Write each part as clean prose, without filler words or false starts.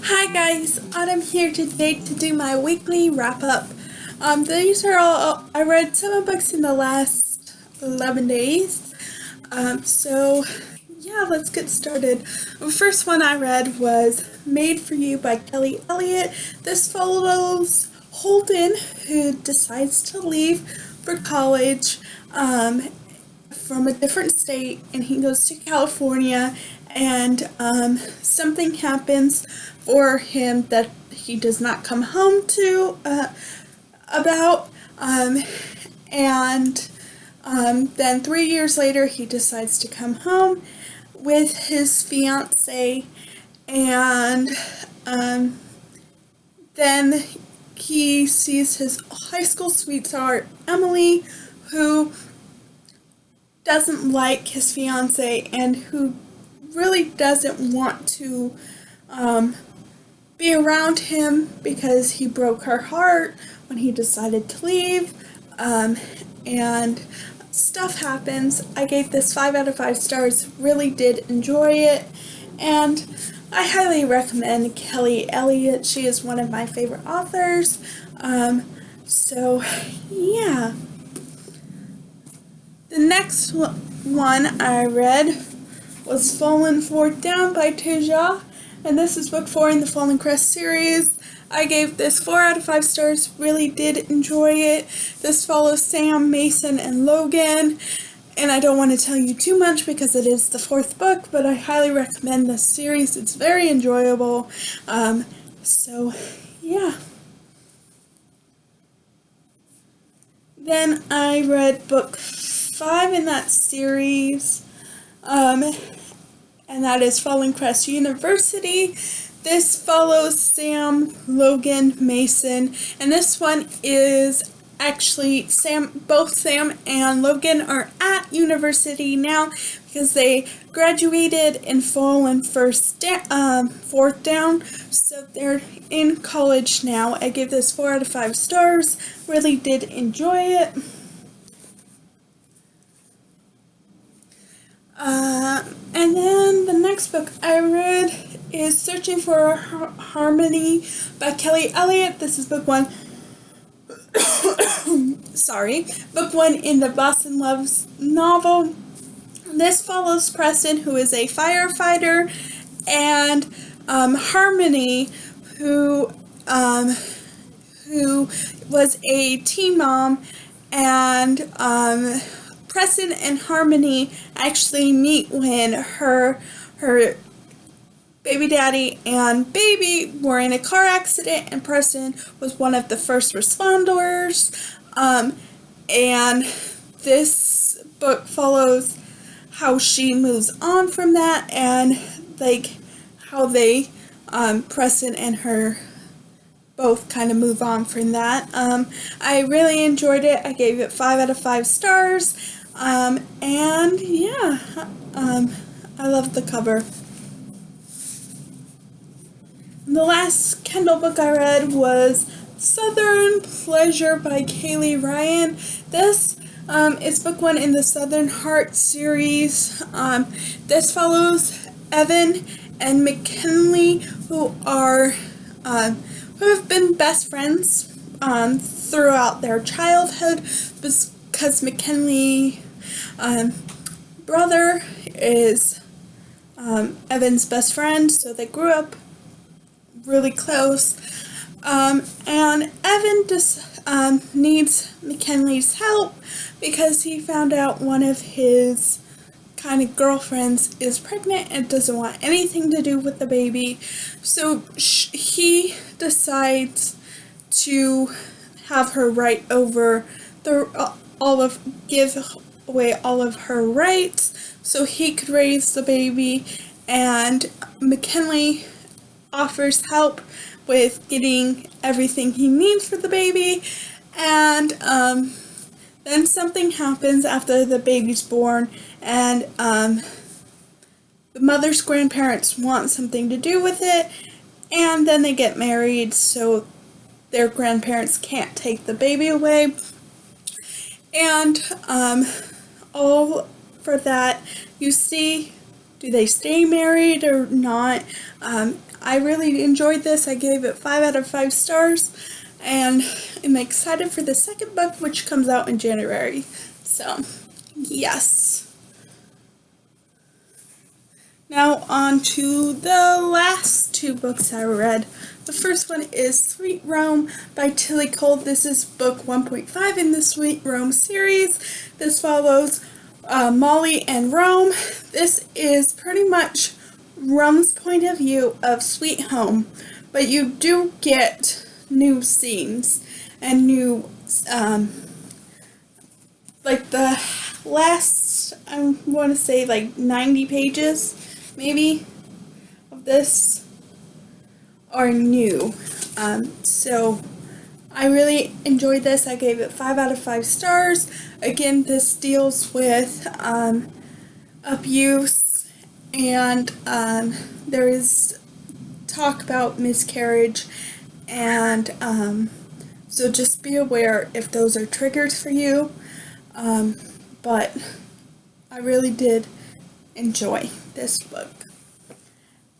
Hi guys, Autumn here today to do my weekly wrap up. These are all, I read 7 books in the last 11 days. So yeah, let's get started. The first one I read was Made for You by Kelly Elliott. This follows Holden, who decides to leave for college from a different state, and he goes to California, and something happens for him that he does not come home to about, and then 3 years later he decides to come home with his fiance, and then he sees his high school sweetheart Emily, who doesn't like his fiance and who really doesn't want to be around him because he broke her heart when he decided to leave, and stuff happens. I gave this 5 out of 5 stars, really did enjoy it, and I highly recommend Kelly Elliott. She is one of my favorite authors. So yeah. The next one I read was Fallen Fourth Down by Teja, and this is book 4 in the Fallen Crest series. I gave this 4 out of 5 stars, really did enjoy it. This follows Sam, Mason, and Logan, and I don't want to tell you too much because it is the 4th book, but I highly recommend this series. It's very enjoyable. So yeah. Then I read book 5 in that series, and that is Fallen Crest University. This follows Sam, Logan, Mason, and this one is actually both Sam and Logan are at university now because they graduated in Fallen Fourth Down, so they're in college now. I give this 4 out of 5 stars, really did enjoy it. And then the next book I read is Searching for Harmony by Kelly Elliott. This is book 1. Sorry. Book 1 in the Boston Loves novel. This follows Preston, who is a firefighter, and Harmony, who was a teen mom, and Preston and Harmony actually meet when her baby daddy and baby were in a car accident, and Preston was one of the first responders. And this book follows how she moves on from that, and like how they Preston and her both kind of move on from that. I really enjoyed it. I gave it 5 out of 5 stars. And yeah, I love the cover. The last Kindle book I read was Southern Pleasure by Kaylee Ryan. This is book 1 in the Southern Heart series. This follows Evan and McKinley, who have been best friends throughout their childhood, because McKinley brother is Evan's best friend, so they grew up really close. And Evan just needs McKinley's help because he found out one of his kind of girlfriends is pregnant and doesn't want anything to do with the baby. So he decides to have her write over give away all of her rights so he could raise the baby, and McKinley offers help with getting everything he needs for the baby, and then something happens after the baby's born, and the mother's grandparents want something to do with it, and then they get married, so their grandparents can't take the baby away. And all for that, you see do they stay married or not? I really enjoyed this. I gave it 5 out of 5 stars, and I'm excited for the second book, which comes out in January. So, yes. Now on to the last 2 books I read. The first one is Sweet Rome by Tilly Cole. This is book 1.5 in the Sweet Rome series. This follows Molly and Rome. This is pretty much Rome's point of view of Sweet Home, but you do get new scenes and new, like the last, I want to say like 90 pages, maybe, of this are new. So I really enjoyed this. I gave it 5 out of 5 stars. Again, this deals with abuse, and there is talk about miscarriage, and so just be aware if those are triggers for you. But I really did enjoy this book.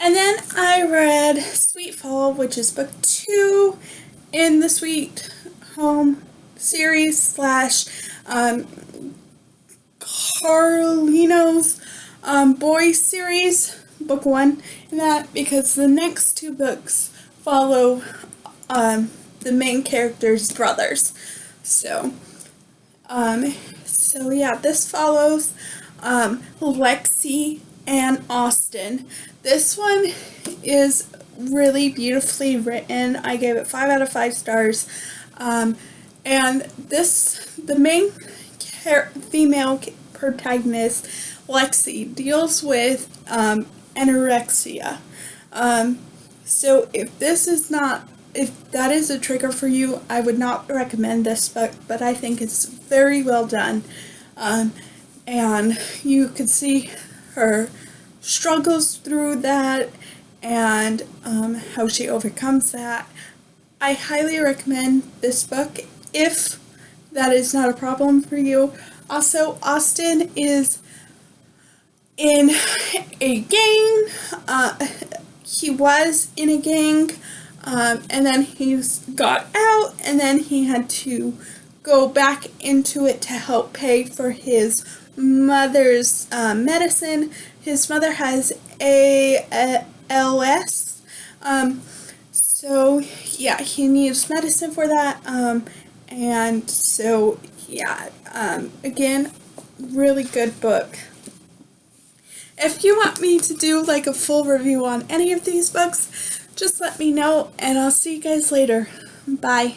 And then I read Sweet Fall, which is book 2 in the Sweet Home series slash Carlino's Boys series, book 1 in that, because the next 2 books follow the main character's brothers. So yeah, this follows Lexi and Austin. This one is really beautifully written. I gave it 5 out of 5 stars. And the main female protagonist, Lexi, deals with anorexia. So if that is a trigger for you, I would not recommend this book, but I think it's very well done. And you could see her struggles through that, and how she overcomes that. I highly recommend this book if that is not a problem for you. Also, Austin is in a gang. He was in a gang, and then he's got out, and then he had to go back into it to help pay for his mother's medicine. His mother has ALS, so yeah, he needs medicine for that, and so yeah, again, really good book. If you want me to do like a full review on any of these books, just let me know, and I'll see you guys later. Bye.